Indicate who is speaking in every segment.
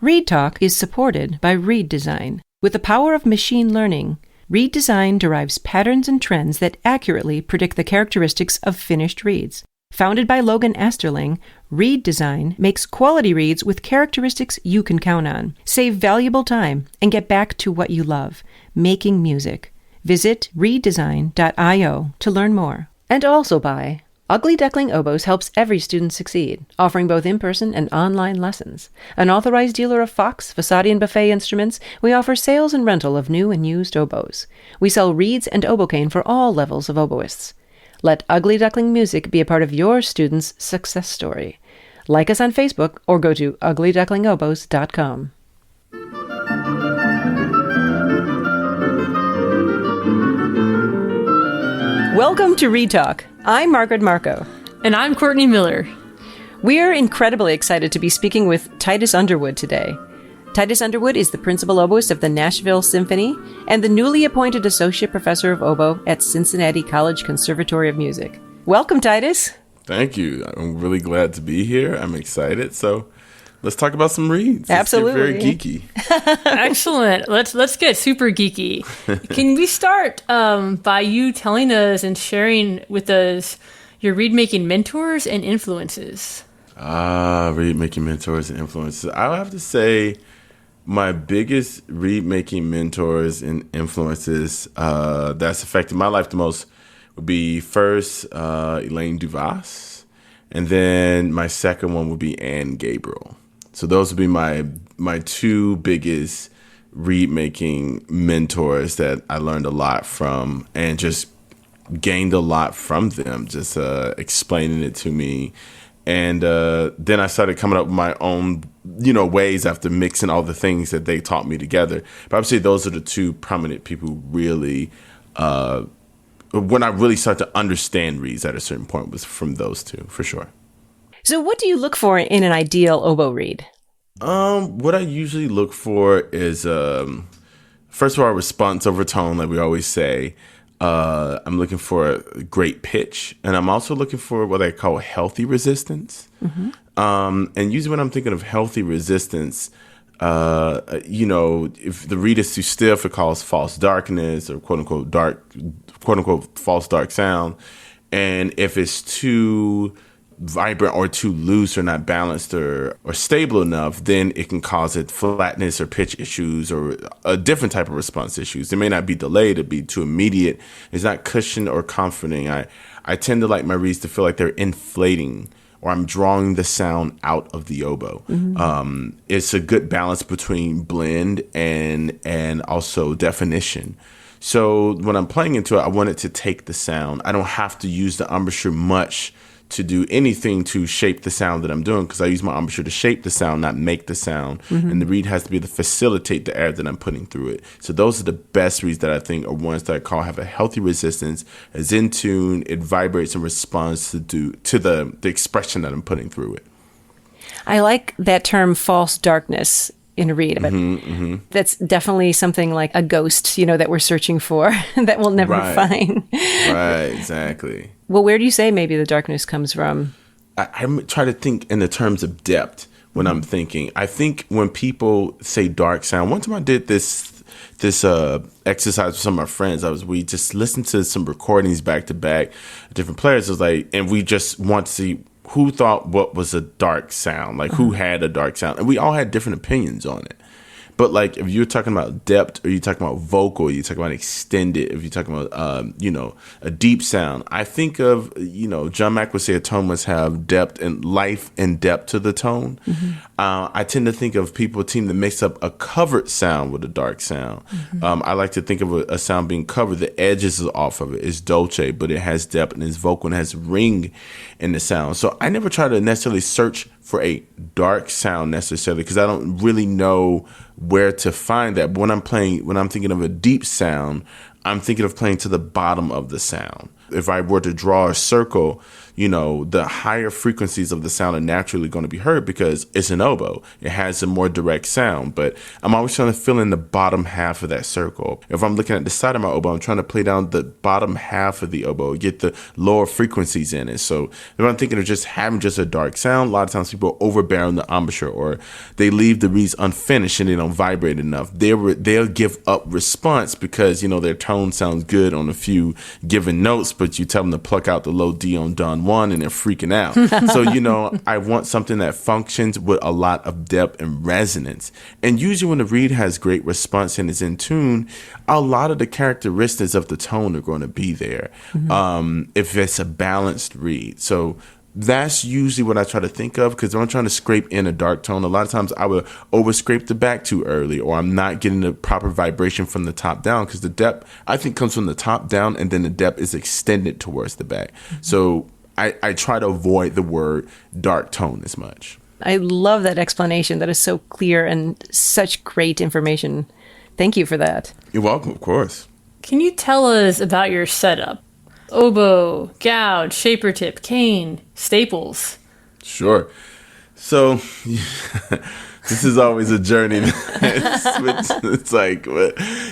Speaker 1: Read Talk is supported by Read Design. With the power of machine learning, Read Design derives patterns and trends that accurately predict the characteristics of finished reads. Founded by Logan Asterling, Read Design makes quality reads with characteristics you can count on. Save valuable time and get back to what you love, making music. Visit readdesign.io to learn more. And also by Ugly Duckling Oboes helps every student succeed, offering both in-person and online lessons. An authorized dealer of Fox, Fasadi, and Buffet instruments, we offer sales and rental of new and used oboes. We sell reeds and oboe for all levels of oboists. Let Ugly Duckling Music be a part of your student's success story. Like us on Facebook or go to uglyducklingoboes.com. Welcome to Read Talk. I'm Margaret Marco.
Speaker 2: And I'm Courtney Miller.
Speaker 1: We're incredibly excited to be speaking with Titus Underwood today. Titus Underwood is the principal oboist of the Nashville Symphony and the newly appointed associate professor of oboe at Cincinnati College Conservatory of Music. Welcome, Titus.
Speaker 3: Thank you. I'm really glad to be here. I'm excited. So let's talk about some reads.
Speaker 1: Absolutely.
Speaker 3: Let's get very geeky.
Speaker 2: Excellent. Let's get super geeky. Can we start by you telling us and sharing with us your read-making mentors and influences?
Speaker 3: Read-making mentors and influences. I would have to say my biggest read-making mentors and influences that's affected my life the most would be first Elaine Duvas, and then my second one would be Anne Gabriel. So those would be my two biggest read-making mentors that I learned a lot from and just gained a lot from them, just explaining it to me. And then I started coming up with my own, ways after mixing all the things that they taught me together. But I would say those are the two prominent people who really, when I really started to understand reads at a certain point, was from those two, for sure.
Speaker 1: So what do you look for in an ideal oboe read?
Speaker 3: What I usually look for is, first of all, response over tone, like we always say. I'm looking for a great pitch, and I'm also looking for what I call healthy resistance. Mm-hmm. And usually when I'm thinking of healthy resistance, if the reed is too stiff, it causes false darkness or quote unquote false dark sound. And if it's too vibrant or too loose or not balanced or stable enough, then it can cause it flatness or pitch issues or a different type of response issues. It may not be delayed, it'd be too immediate. It's not cushioned or comforting. I tend to like my reeds to feel like they're inflating or I'm drawing the sound out of the oboe. Mm-hmm. It's a good balance between blend and also definition. So when I'm playing into it, I want it to take the sound. I don't have to use the embouchure much to do anything to shape the sound that I'm doing, because I use my embouchure to shape the sound, not make the sound. Mm-hmm. And the reed has to be to facilitate the air that I'm putting through it. So those are the best reeds that I think are ones that I call have a healthy resistance, is in tune, it vibrates and responds to the expression that I'm putting through it.
Speaker 1: I like that term false darkness in a read, but that's definitely something like a ghost, that we're searching for that we'll never find.
Speaker 3: Right, exactly.
Speaker 1: Well, where do you say maybe the darkness comes from?
Speaker 3: I try to think in the terms of depth when I'm thinking. I think when people say dark sound, one time I did this exercise with some of my friends. We just listened to some recordings back to back, different players. It was like, and we just want to see who thought what was a dark sound, like who had a dark sound. And we all had different opinions on it. But like if you're talking about depth or you're talking about vocal, you're talking about extended, if you're talking about, a deep sound, I think of, John Mack would say a tone must have depth and life and depth to the tone. Mm-hmm. I tend to think of people tend to mix up a covered sound with a dark sound. Mm-hmm. I like to think of a sound being covered. The edges is off of it. It's dolce, but it has depth and it's vocal and has ring in the sound. So I never try to necessarily search for a dark sound necessarily, because I don't really know where to find that. But when I'm thinking of a deep sound, I'm thinking of playing to the bottom of the sound. If I were to draw a circle, the higher frequencies of the sound are naturally going to be heard because it's an oboe. It has a more direct sound, but I'm always trying to fill in the bottom half of that circle. If I'm looking at the side of my oboe, I'm trying to play down the bottom half of the oboe, get the lower frequencies in it. So if I'm thinking of just having just a dark sound, a lot of times people overbear on the embouchure, or they leave the reeds unfinished and they don't vibrate enough. They'll give up response because, their tone sounds good on a few given notes, but you tell them to pluck out the low D on Don 1 and they're freaking out. So, I want something that functions with a lot of depth and resonance. And usually when the reed has great response and is in tune, a lot of the characteristics of the tone are going to be there. If it's a balanced reed. So that's usually what I try to think of, because when I'm trying to scrape in a dark tone, a lot of times I will over scrape the back too early, or I'm not getting the proper vibration from the top down, because the depth, I think, comes from the top down, and then the depth is extended towards the back. So I try to avoid the word dark tone as much.
Speaker 1: I love that explanation. That is so clear and such great information. Thank you for that.
Speaker 3: You're welcome, of course.
Speaker 2: Can you tell us about your setup? Oboe, gouge, shaper tip, cane, staples.
Speaker 3: Sure. So this is always a journey. It's like,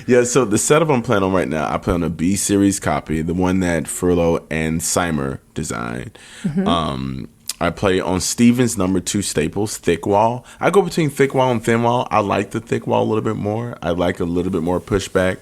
Speaker 3: yeah. So the setup I'm playing on right now, I play on a B series copy, the one that Furlow and Seimer designed. I play on Stevens number 2 staples, thick wall. I go between thick wall and thin wall. I like the thick wall a little bit more. I like a little bit more pushback.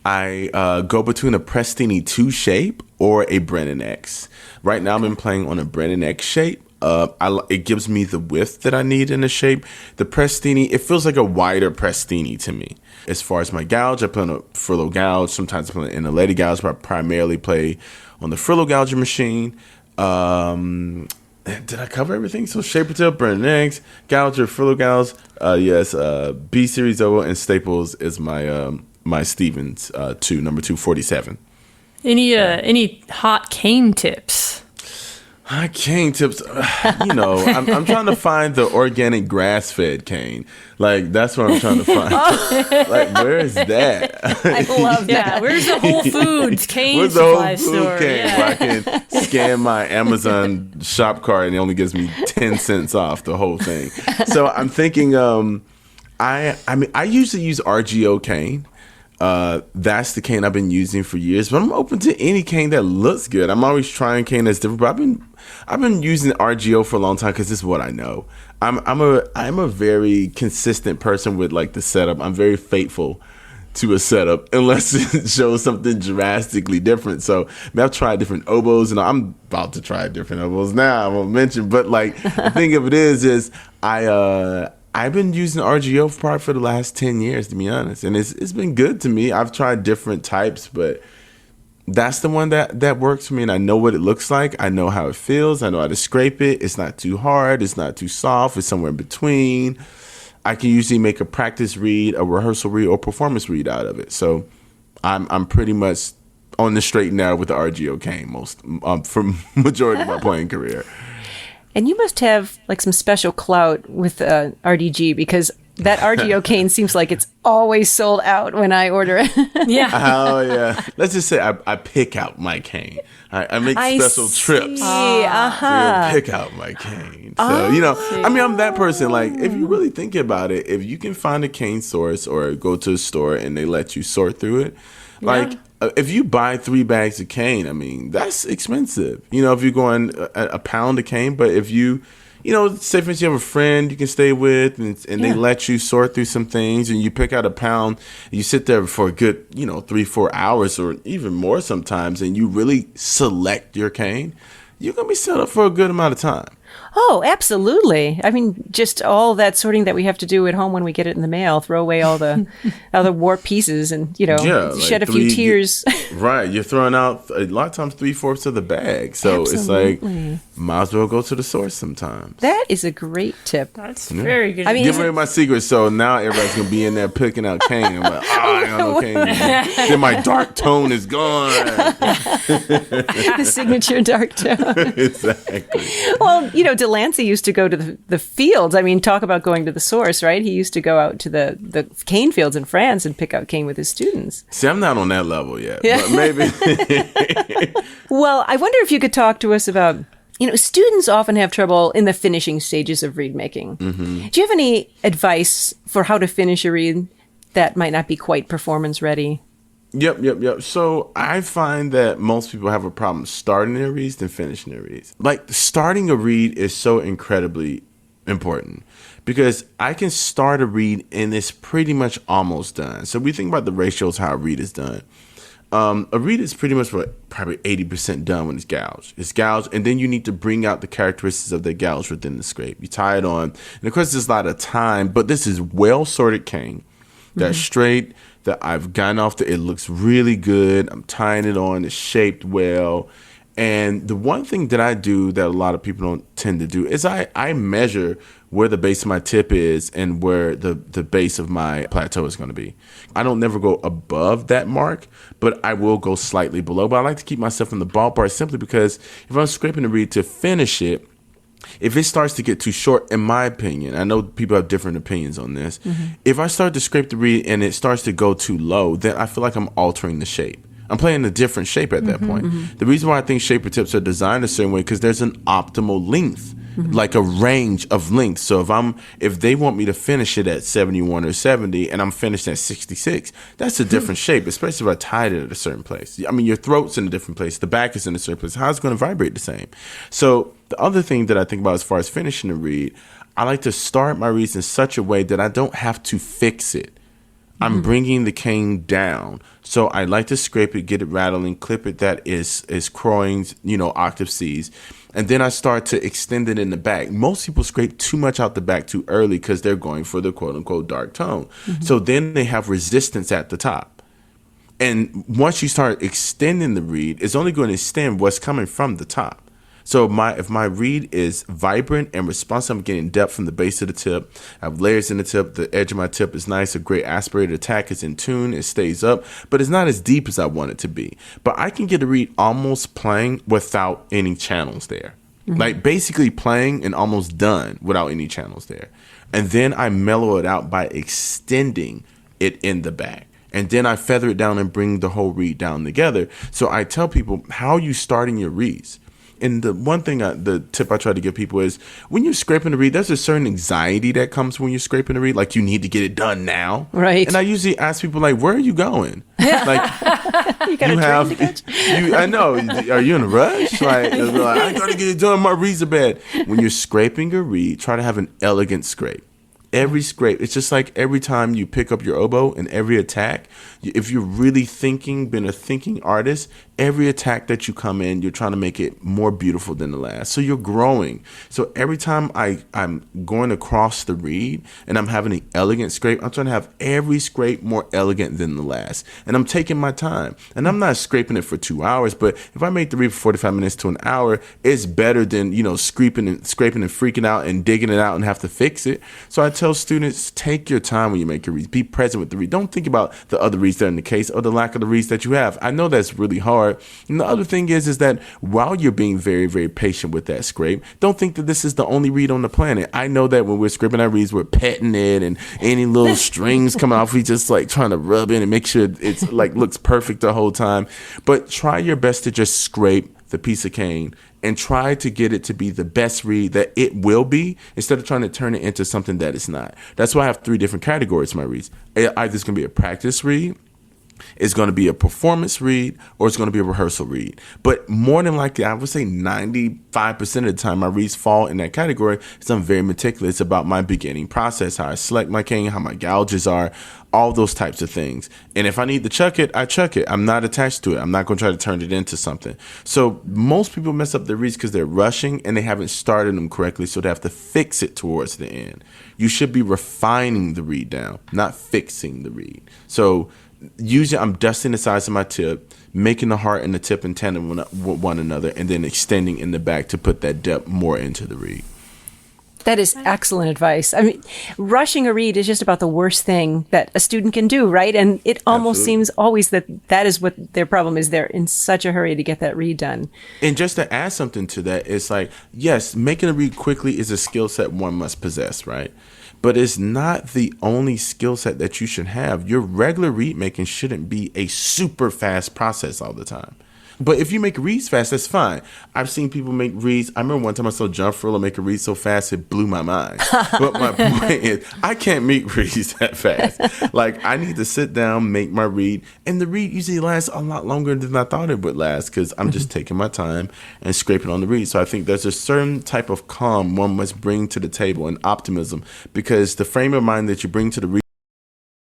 Speaker 3: I go between a Prestini 2 shape or a Brennan X. Right now, I've been playing on a Brennan X shape. It gives me the width that I need in the shape. The Prestini, it feels like a wider Prestini to me. As far as my gouge, I play on a Furlow gouge. Sometimes I play in a Lady gouge, but I primarily play on the Furlow gouger machine. Did I cover everything? So shaper tip, Brennan X, gouger, Furlow gouge. Yes, B series oboe, and staples is my Stevens 2, number 247.
Speaker 2: Any hot cane tips?
Speaker 3: Hot cane tips, I'm trying to find the organic grass-fed cane. Like, that's what I'm trying to find. Like, where is that?
Speaker 1: I love that.
Speaker 2: Yeah, where's the Whole Foods cane
Speaker 3: Where's the Whole
Speaker 2: supply
Speaker 3: Food
Speaker 2: store?
Speaker 3: cane
Speaker 2: Yeah.
Speaker 3: where I can scan my Amazon shop cart and it only gives me 10 cents off the whole thing. So I'm thinking, I usually use RGO cane. That's the cane I've been using for years, but I'm open to any cane that looks good. I'm always trying cane that's different, but I've been using RGO for a long time because it's what I know. I'm a very consistent person with like the setup. I'm very faithful to a setup unless it shows something drastically different. So I've tried different oboes, and I'm about to try different oboes now. I won't mention, but like the thing of it is I've been using RGO probably for the last 10 years, to be honest. And it's been good to me. I've tried different types, but that's the one that works for me. And I know what it looks like. I know how it feels. I know how to scrape it. It's not too hard. It's not too soft. It's somewhere in between. I can usually make a practice read, a rehearsal read, or performance read out of it. So I'm pretty much on the straight and narrow with the RGO cane for majority of my playing career.
Speaker 1: And you must have like some special clout with RDG, because that RGO cane seems like it's always sold out when I order it.
Speaker 2: Yeah.
Speaker 3: Oh, yeah. Let's just say I pick out my cane. I make special trips to pick out my cane. So, I'm that person. Like, if you really think about it, if you can find a cane source or go to a store and they let you sort through it, like, if you buy 3 bags of cane, I mean, that's expensive. If you're going a pound of cane, but if you, say for instance, you have a friend you can stay with and they let you sort through some things and you pick out a pound, you sit there for a good, 3-4 hours or even more sometimes, and you really select your cane, you're going to be set up for a good amount of time.
Speaker 1: Oh, absolutely. I mean, just all that sorting that we have to do at home when we get it in the mail, throw away all the warped pieces and, shed a few tears.
Speaker 3: Right. You're throwing out a lot of times 3/4 of the bag. So
Speaker 1: Absolutely.
Speaker 3: It's like, might as well go to the source sometimes.
Speaker 1: That is a great tip.
Speaker 2: That's very good.
Speaker 1: I mean,
Speaker 3: Give away my secret. So now everybody's going to be in there picking out cane. I'm like, I got no cane anymore. Then my dark tone is gone.
Speaker 1: The signature dark tone.
Speaker 3: Exactly.
Speaker 1: Well, Delancey used to go to the fields. I mean, talk about going to the source, right? He used to go out to the cane fields in France and pick out cane with his students.
Speaker 3: See, I'm not on that level yet, but maybe.
Speaker 1: Well, I wonder if you could talk to us about, students often have trouble in the finishing stages of reed making. Mm-hmm. Do you have any advice for how to finish a reed that might not be quite performance ready?
Speaker 3: Yep. So I find that most people have a problem starting their reads than finishing their reads. Like, starting a read is so incredibly important because I can start a read and it's pretty much almost done. So we think about the ratios, how a read is done. A read is pretty much probably 80% done when it's gouged. It's gouged, and then you need to bring out the characteristics of the gouge within the scrape. You tie it on, and of course there's a lot of time, but this is well-sorted cane. That's straight, that I've gotten off it looks really good. I'm tying it on, it's shaped well. And the one thing that I do that a lot of people don't tend to do is I measure where the base of my tip is and where the base of my plateau is going to be. I don't never go above that mark, but I will go slightly below. But I like to keep myself in the ballpark simply because if I'm scraping the reed to finish it, if it starts to get too short, in my opinion, I know people have different opinions on this. Mm-hmm. If I start to scrape the reed and it starts to go too low, then I feel like I'm altering the shape. I'm playing a different shape at that point. Mm-hmm. The reason why I think shaper tips are designed a certain way because there's an optimal length, like a range of length. So if they want me to finish it at 71 or 70 and I'm finished at 66, that's a different shape, especially if I tied it at a certain place. I mean, your throat's in a different place. The back is in a certain place. How's it going to vibrate the same? So the other thing that I think about as far as finishing a reed, I like to start my reeds in such a way that I don't have to fix it. I'm bringing the cane down. So I like to scrape it, get it rattling, clip it that is crowings, octave Cs. And then I start to extend it in the back. Most people scrape too much out the back too early because they're going for the quote unquote dark tone. Mm-hmm. So then they have resistance at the top. And once you start extending the reed, it's only going to extend what's coming from the top. So if my reed is vibrant and responsive, I'm getting depth from the base of the tip. I have layers in the tip. The edge of my tip is nice. A great aspirated attack is in tune. It stays up, but it's not as deep as I want it to be. But I can get a reed almost playing without any channels there. Mm-hmm. Like basically playing and almost done without any channels there. And then I mellow it out by extending it in the back. And then I feather it down and bring the whole reed down together. So I tell people, how are you starting your reeds? And the one thing, the tip I try to give people is when you're scraping the reed, there's a certain anxiety that comes when you're scraping the reed. Like you need to get it done now.
Speaker 1: Right.
Speaker 3: And I usually ask people like, where are you going? Like
Speaker 1: you got a train to catch?
Speaker 3: I know. Are you in a rush? Like I got to get it done. My reeds are bad. When you're scraping a reed, try to have an elegant scrape. Every scrape, it's just like every time you pick up your oboe and every attack, if you're really been a thinking artist, every attack that you come in, you're trying to make it more beautiful than the last. So you're growing. So every time I'm going across the reed and I'm having an elegant scrape, I'm trying to have every scrape more elegant than the last. And I'm taking my time. And I'm not scraping it for 2 hours, but if I make the reed for 45 minutes to an hour, it's better than, scraping and freaking out and digging it out and have to fix it. So I tell students, take your time when you make your reeds. Be present with the reed. Don't think about the other reeds that are in the case or the lack of the reeds that you have. I know that's really hard. And the other thing is that while you're being very, very patient with that scrape, don't think that this is the only reed on the planet. I know that when we're scraping our reeds, we're petting it and any little strings come off, we just like trying to rub it and make sure it's like looks perfect the whole time. But try your best to just scrape the piece of cane and try to get it to be the best reed that it will be instead of trying to turn it into something that it's not. That's why I have 3 different categories in my reeds. Either it's going to be a practice reed, it's going to be a performance read, or it's going to be a rehearsal read. But more than likely, I would say 95% of the time my reads fall in that category because I'm very meticulous about my beginning process, how I select my cane, how my gouges are, all those types of things. And if I need to chuck it, I chuck it. I'm not attached to it. I'm not going to try to turn it into something. So most people mess up their reads because they're rushing and they haven't started them correctly, so they have to fix it towards the end. You should be refining the read down, not fixing the read. So usually I'm dusting the sides of my tip, making the heart and the tip in tandem with one another, and then extending in the back to put that depth more into the reed.
Speaker 1: That is excellent advice. I mean, rushing a read is just about the worst thing that a student can do, right? And it almost seems always that is what their problem is. They're in such a hurry to get that read done.
Speaker 3: And just to add something to that, it's like, yes, making a read quickly is a skill set one must possess, right? But it's not the only skill set that you should have. Your regular read making shouldn't be a super fast process all the time. But if you make reads fast, that's fine. I've seen people make reads. I remember one time I saw John Furlow make a read so fast it blew my mind. But my point is, I can't make reads that fast. Like, I need to sit down, make my read, and the read usually lasts a lot longer than I thought it would last because I'm just taking my time and scraping on the read. So I think there's a certain type of calm one must bring to the table and optimism, because the frame of mind that you bring to the read